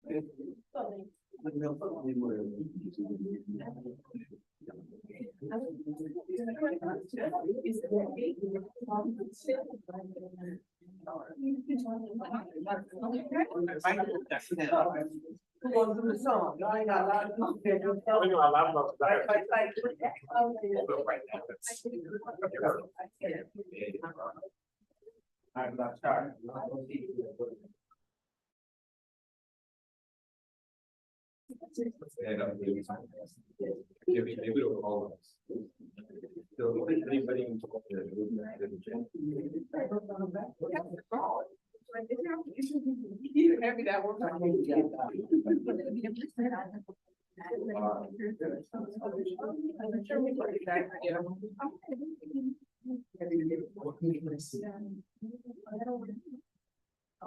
Going through the song. No, I got a lot of. I'm not sorry. Maybe that works.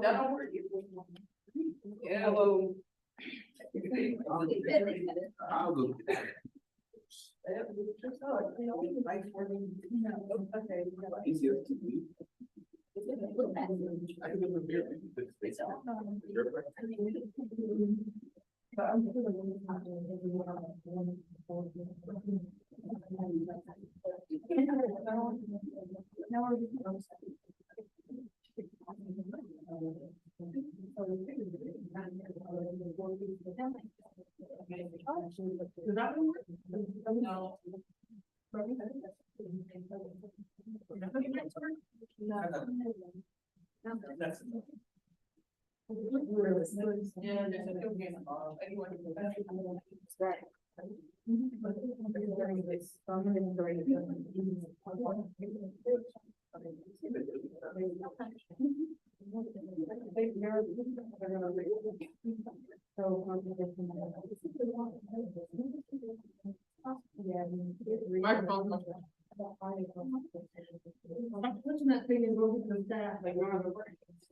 That'll work. Yeah, well. I'll go. Easier to do.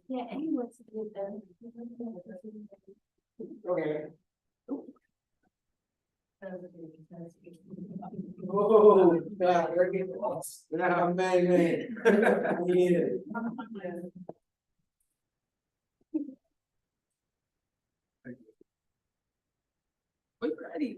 Yeah, and he wants to do that. Okay. Oh, God, we're getting lost. Nah, man. Yeah. We're ready.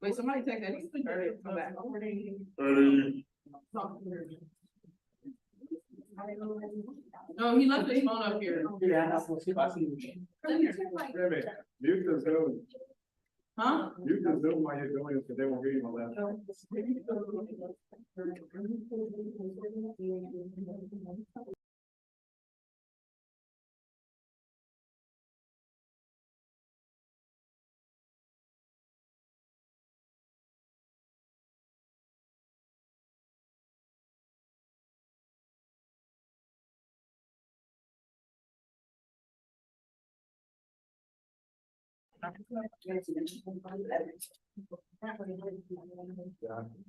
Wait, somebody take that. Come back. No, he left his phone up here. Yeah. Mute the Zoom. Huh? Mute the Zoom while you're doing it, so they won't hear you on that.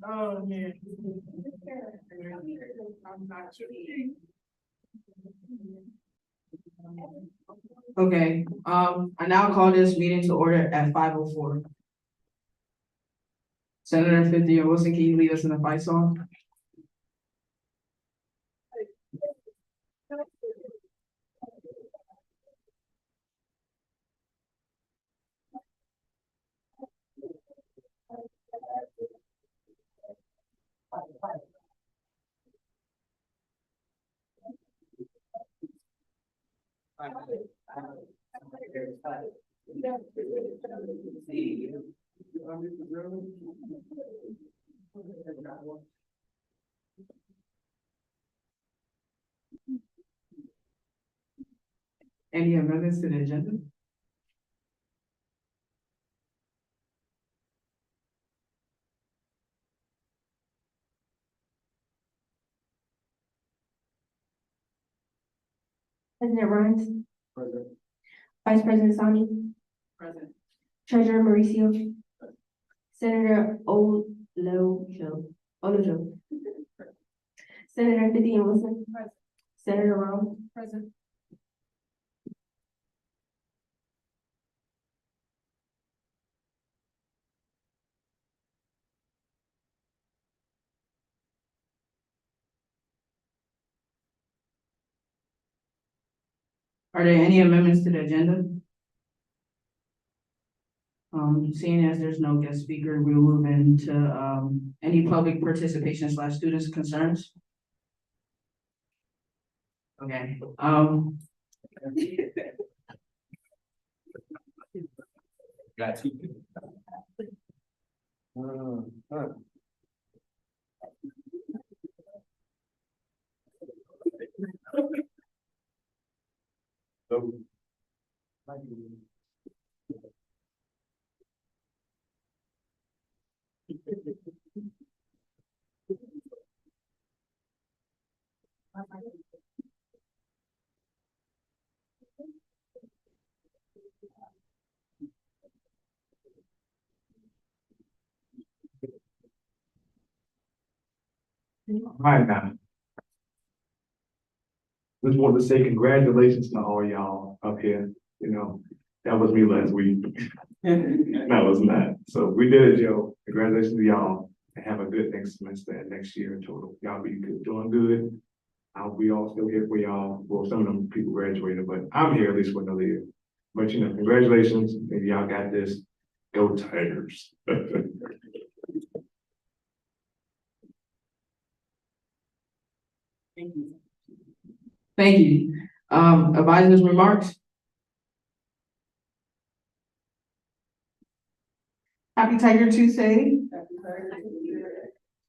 Oh, man. Okay, I now call this meeting to order at 5:04. Senator Cynthia Wilson, can you lead us in the fight song? Any amendments to the agenda? President Rhymes, President. Vice President Sani, Present. Treasurer Mauricio, Senator Olojo. Senator Vivian Wilson. Present. Senator Rounds. Present. Are there any amendments to the agenda? Seeing as there's no guest speaker, we'll move into, any public participation / students' concerns. Okay, Got you. Hi, now. Just want to say congratulations to all y'all up here, you know, that was me last week. No, it's not. So we did it, Joe. Congratulations to y'all and have a good next semester and next year in total. Y'all be good, doing good. We all still here for y'all. Well, some of them people graduated, but I'm here at least for another year. But you know, congratulations. Maybe y'all got this. Go Tigers. thank you. Advisors' remarks? Happy Tiger Tuesday.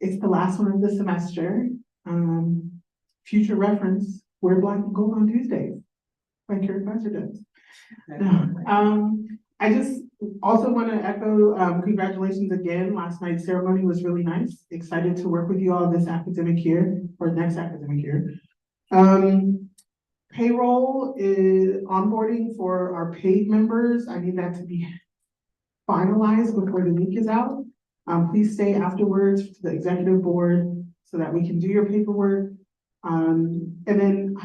It's the last one of the semester. Future reference, wear black and gold on Tuesdays, like your advisor does. No, I just also want to echo, congratulations again. Last night's ceremony was really nice. Excited to work with you all this academic year or next academic year. Payroll is onboarding for our paid members. I need that to be finalized before the week is out. Please stay afterwards to the executive board so that we can do your paperwork. And then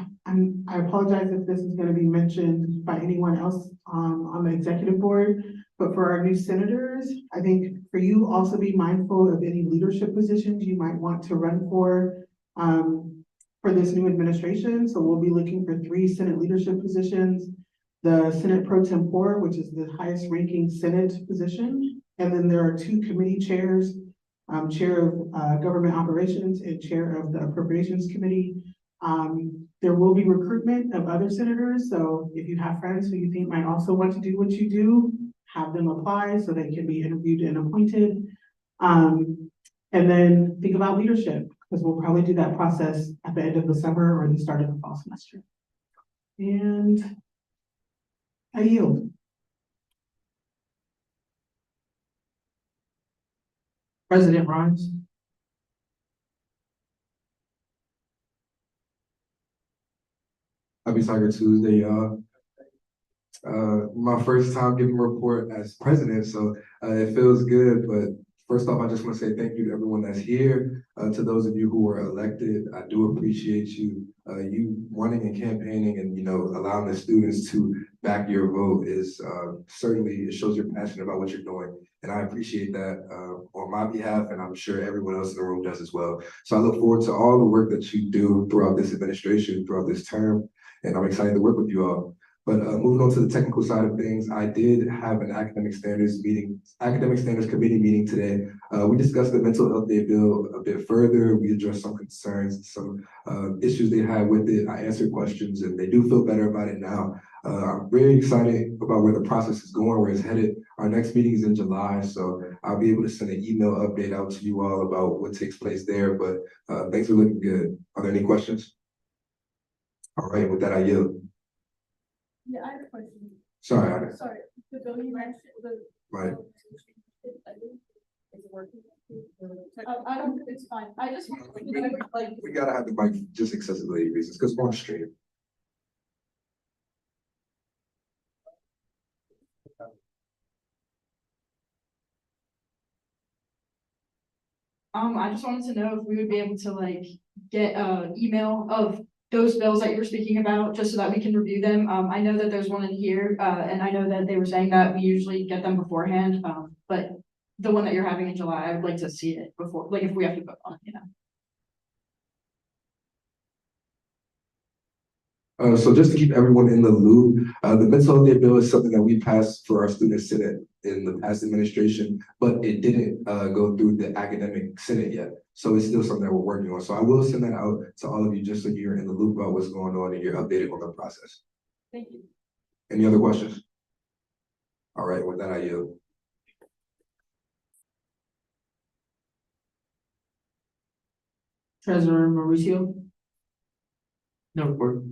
I apologize if this is going to be mentioned by anyone else on the executive board, but for our new senators, I think for you also be mindful of any leadership positions you might want to run for this new administration. So we'll be looking for 3 Senate leadership positions, the Senate Pro Tempore, which is the highest ranking Senate position. And then there are 2 committee chairs, chair of government operations and chair of the appropriations committee. There will be recruitment of other senators. So if you have friends who you think might also want to do what you do, have them apply so they can be interviewed and appointed. And then think about leadership, because we'll probably do that process at the end of the summer or the start of the fall semester. And I yield. President Rhymes? Happy Tiger Tuesday, y'all. My first time giving a report as president, so it feels good. But first off, I just want to say thank you to everyone that's here. To those of you who were elected, I do appreciate you. You running and campaigning and, you know, allowing the students to back your vote is certainly, it shows you're passionate about what you're doing. And I appreciate that on my behalf, and I'm sure everyone else in the room does as well. So I look forward to all the work that you do throughout this administration, throughout this term, and I'm excited to work with you all. But moving on to the technical side of things, I did have an academic standards committee meeting today. We discussed the mental health day bill a bit further. We addressed some concerns, some issues they had with it. I answered questions and they do feel better about it now. I'm very excited about where the process is going, where it's headed. Our next meeting is in July, so I'll be able to send an email update out to you all about what takes place there, but things are looking good. Are there any questions? All right, with that, I yield. Yeah, I have a question. Sorry, Sorry, the bill you mentioned, Right. Is it working? I don't, it's fine. I just want to like. we gotta have the mic just accessibility reasons, because we're on stream. I just wanted to know if we would be able to like get a email of those bills that you were speaking about, just so that we can review them. I know that there's one in here, and I know that they were saying that we usually get them beforehand, but the one that you're having in July, I would like to see it before, like if we have to vote on it, you know. So just to keep everyone in the loop, the mental health day bill is something that we passed for our student senate in the past administration, but it didn't go through the academic senate yet. So it's still something that we're working on. So I will send that out to all of you just so you're in the loop about what's going on and you're updated on the process. Thank you. Any other questions? All right, with that, I yield. Treasurer Mauricio. No report.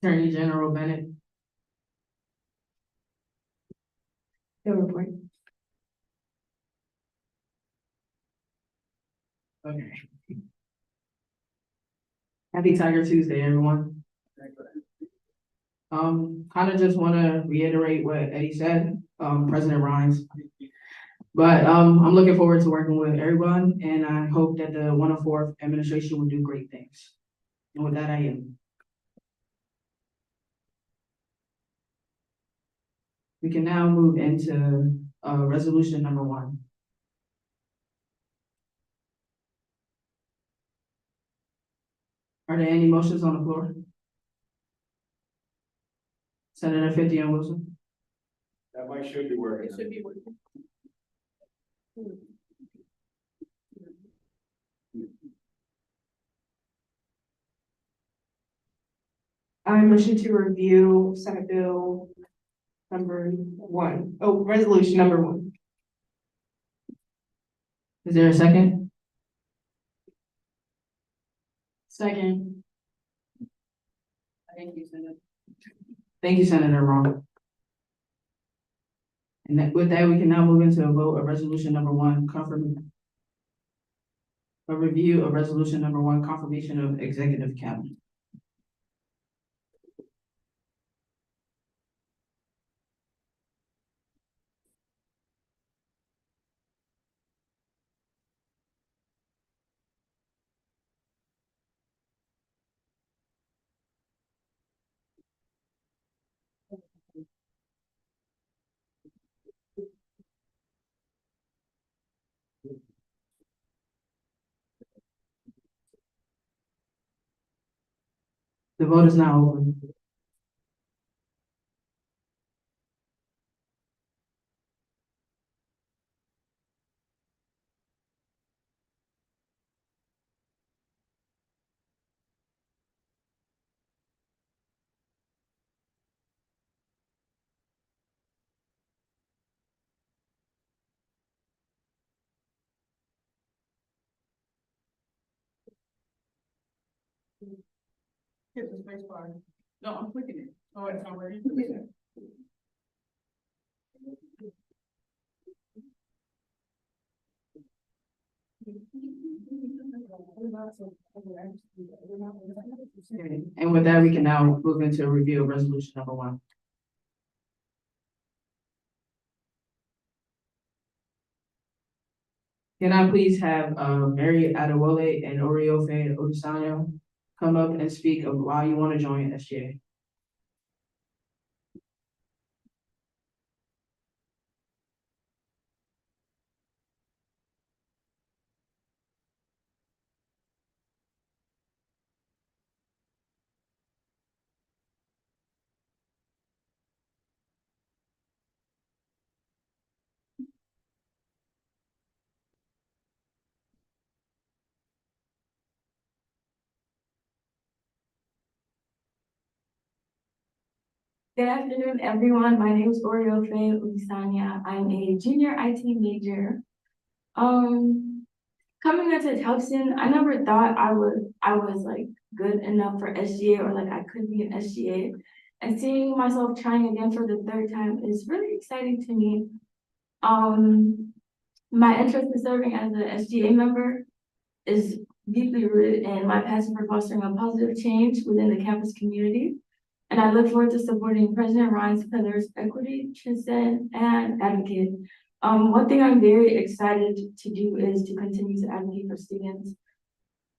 Attorney General Bennett. No report. Okay. Happy Tiger Tuesday, everyone. Kind of just want to reiterate what Eddie said, President Rhines. But I'm looking forward to working with everyone, and I hope that the 104th administration will do great things. And with that, I am. We can now move into resolution number 1. Are there any motions on the floor? Senator 50 and Wilson. That mic should be working. It should be working. I motion to review Senate Bill number 1. Oh, resolution number 1. Is there a second? Second. Thank you, Senator. Thank you, Senator Ron. And with that, we can now move into a vote of resolution number 1, a review of resolution number 1, confirmation of executive cabinet. The vote is now open. Hit the space bar. No, I'm clicking it. Oh, it's not working. And with that, we can now move into a review of resolution number 1. Can I please have Mary Adewale and Oriofe Odusanya come up and speak of why you want to join SGA? Good afternoon, everyone. My name is Oriofe Ulisanya. I'm a junior IT major. Coming into Towson, I never thought I was like good enough for SGA or like I could be an SGA. And seeing myself trying again for the 3rd time is really exciting to me. My interest in serving as an SGA member is deeply rooted in my passion for fostering a positive change within the campus community. And I look forward to supporting President Ryan's pillars, equity, transcend, and advocate. One thing I'm very excited to do is to continue to advocate for students,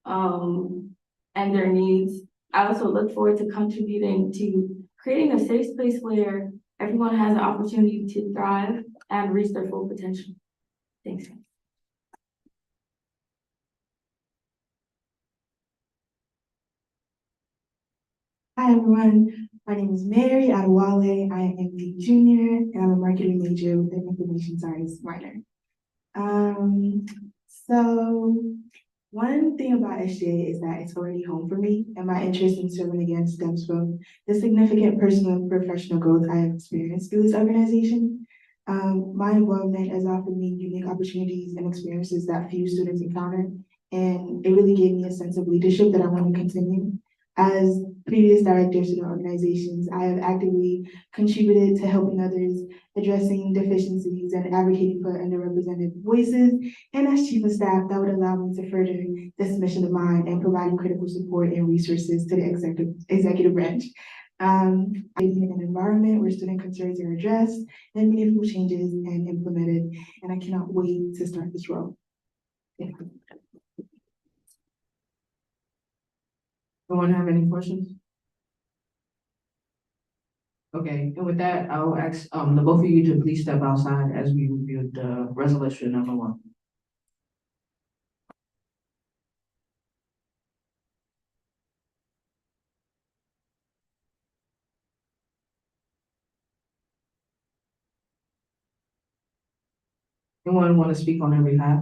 and their needs. I also look forward to contributing to creating a safe space where everyone has an opportunity to thrive and reach their full potential. Thanks. Hi, everyone. My name is Mary Adewale. I am a junior and I'm a marketing major with an information science minor. So one thing about SGA is that it's already home for me, and my interest in serving again stems from the significant personal and professional growth I have experienced through this organization. My involvement has offered me unique opportunities and experiences that few students encounter, and it really gave me a sense of leadership that I want to continue. As previous director of student organizations, I have actively contributed to helping others, addressing deficiencies and advocating for underrepresented voices. And as chief of staff, that would allow me to further this mission of mine and providing critical support and resources to the executive branch. Creating an environment where student concerns are addressed and meaningful changes and implemented. And I cannot wait to start this role. Thank you. Anyone have any questions? Okay, and with that, I will ask, the both of you to please step outside as we review the resolution number 1. Anyone want to speak on their behalf?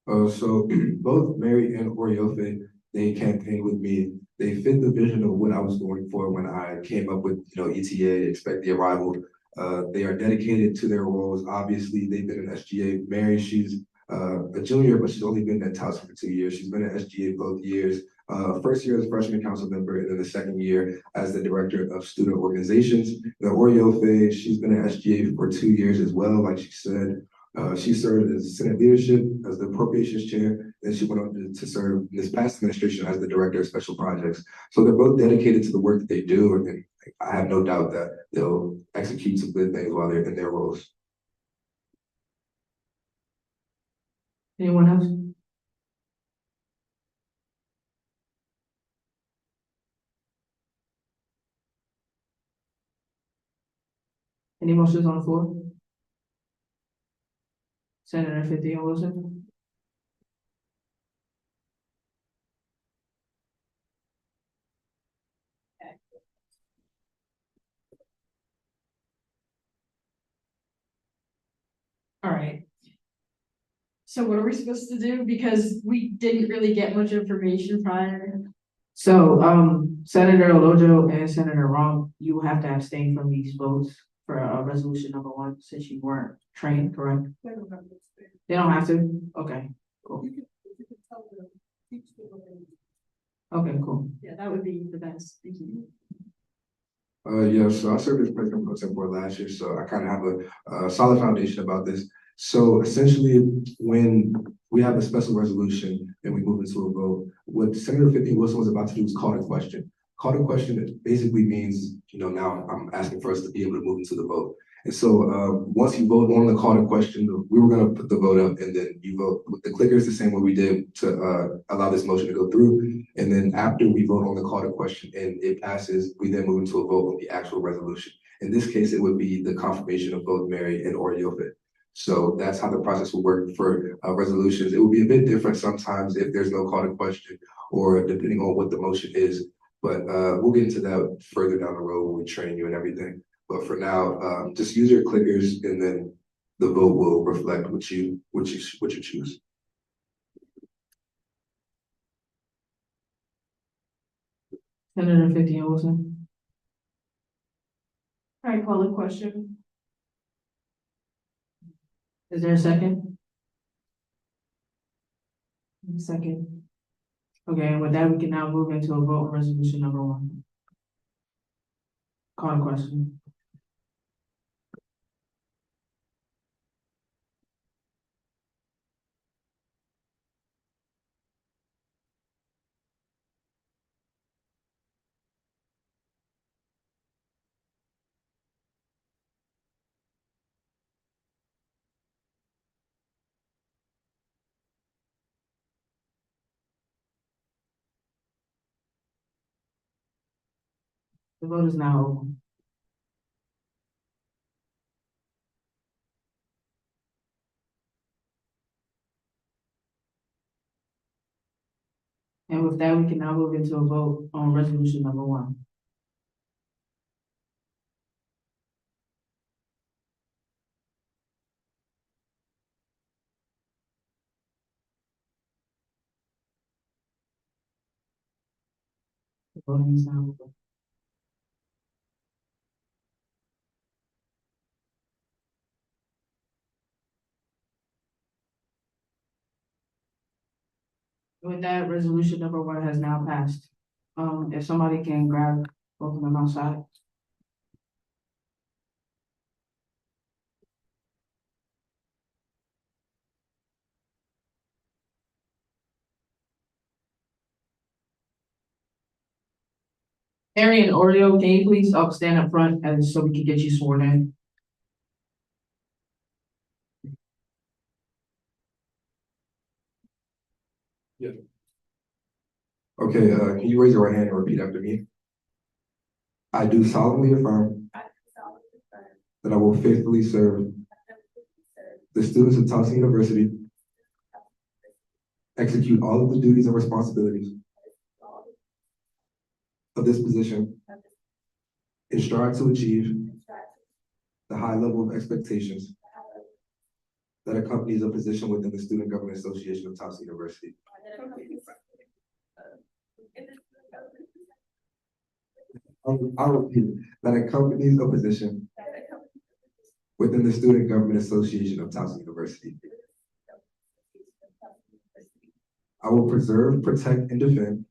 So both Mary and Oriofe, they campaigned with me. They fit the vision of what I was going for when I came up with, ETA, Expect the Arrival. They are dedicated to their roles. Obviously, they've been in SGA. Mary, she's a junior, but she's only been at Towson for 2 years. She's been at SGA both years. First year as a freshman council member, and then the second year as the director of student organizations. The Oriofe, she's been at SGA for 2 years as well, like she said. She served as Senate leadership, as the appropriations chair, and she went on to serve in this past administration as the director of special projects. So they're both dedicated to the work that they do, and I have no doubt that they'll execute some good things while they're in their roles. Anyone else? Any motions on the floor? Senator Cynthia Wilson? All right. So what are we supposed to do? Because we didn't really get much information prior. So, Senator Olojo and Senator Rom, you will have to abstain from these votes for, resolution number 1, since you weren't trained, correct? They don't have to? Okay, cool. Okay, cool. Yeah, that would be the best. Thank you. Yeah, so I served as president pro tem board last year, so I kind of have a solid foundation about this. So essentially, when we have a special resolution and we move into a vote, what Senator Cynthia Wilson was about to do is call to question. Call to question basically means, now I'm asking for us to be able to move into the vote. And so once you vote on the call to question, we were going to put the vote up, and then you vote with the clickers the same way we did to allow this motion to go through. And then after we vote on the call to question and it passes, we then move into a vote on the actual resolution. In this case, it would be the confirmation of both Mary and Oriofe. So that's how the process will work for resolutions. It will be a bit different sometimes if there's no call to question or depending on what the motion is. But we'll get into that further down the road when we train you and everything. But for now, just use your clickers, and then the vote will reflect what you choose. Senator Cynthia Wilson? All right, call the question. Is there a second? Second. Okay, and with that, we can now move into a vote on resolution number 1. Call to question. The vote is now open. And with that, we can now move into a vote on resolution number 1. The voting is now open. With that, resolution number 1 has now passed. If somebody can grab both of them outside. Harry and Oreo, can you please stand up front and so we can get you sworn in? Okay, can you raise your right hand and repeat after me? I do solemnly affirm that I will faithfully serve the students of Towson University, execute all of the duties and responsibilities of this position, and strive to achieve the high level of expectations that accompanies a position within the Student Government Association of Towson University. I'll repeat it. That accompanies a position within the Student Government Association of Towson University. I will preserve, protect, and defend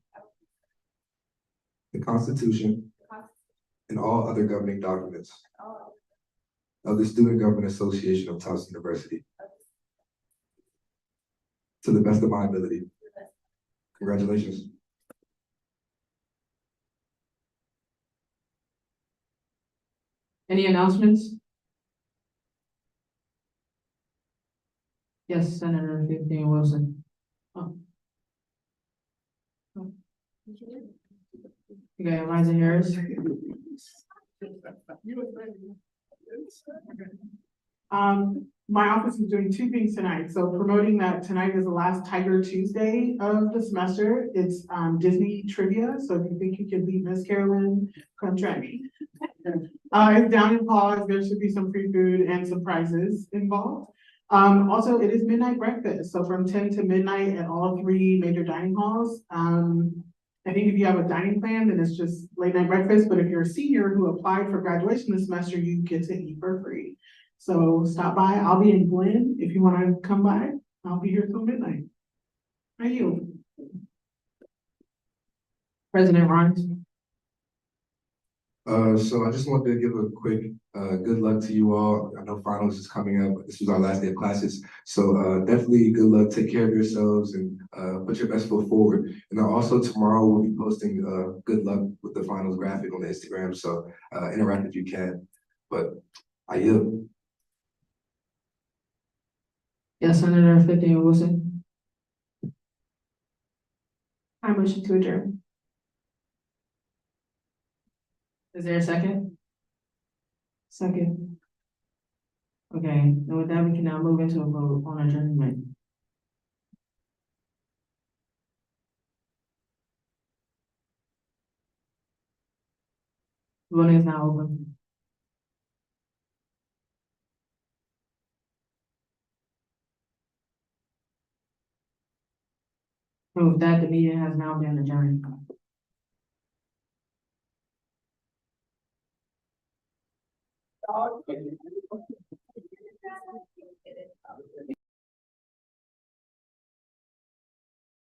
the Constitution and all other governing documents of the Student Government Association of Towson University to the best of my ability. Congratulations. Any announcements? Yes, Senator 15 Wilson. Oh. Okay, Eliza Harris. My office is doing 2 things tonight. So promoting that tonight is the last Tiger Tuesday of the semester. It's Disney trivia. So if you think you can beat Miss Carolyn, come try me. It's down in Paws. There should be some free food and some prizes involved. Also, it is midnight breakfast. So from 10 to midnight at all 3 major dining halls. I think if you have a dining plan, then it's just late night breakfast. But if you're a senior who applied for graduation this semester, you get to eat for free. So stop by. I'll be in Glen. If you want to come by, I'll be here till midnight. How are you? President Rhymes. So I just wanted to give a quick good luck to you all. I know finals is coming up. This was our last day of classes. So definitely good luck. Take care of yourselves and put your best foot forward. And then also tomorrow we'll be posting good luck with the finals graphic on the Instagram. So interact if you can. But I yield. Yes, Senator 15 Wilson. I motion to adjourn. Is there a second? Second. Okay, and with that, we can now move into a vote on adjournment. Voting is now open. And with that, the meeting has now been adjourned.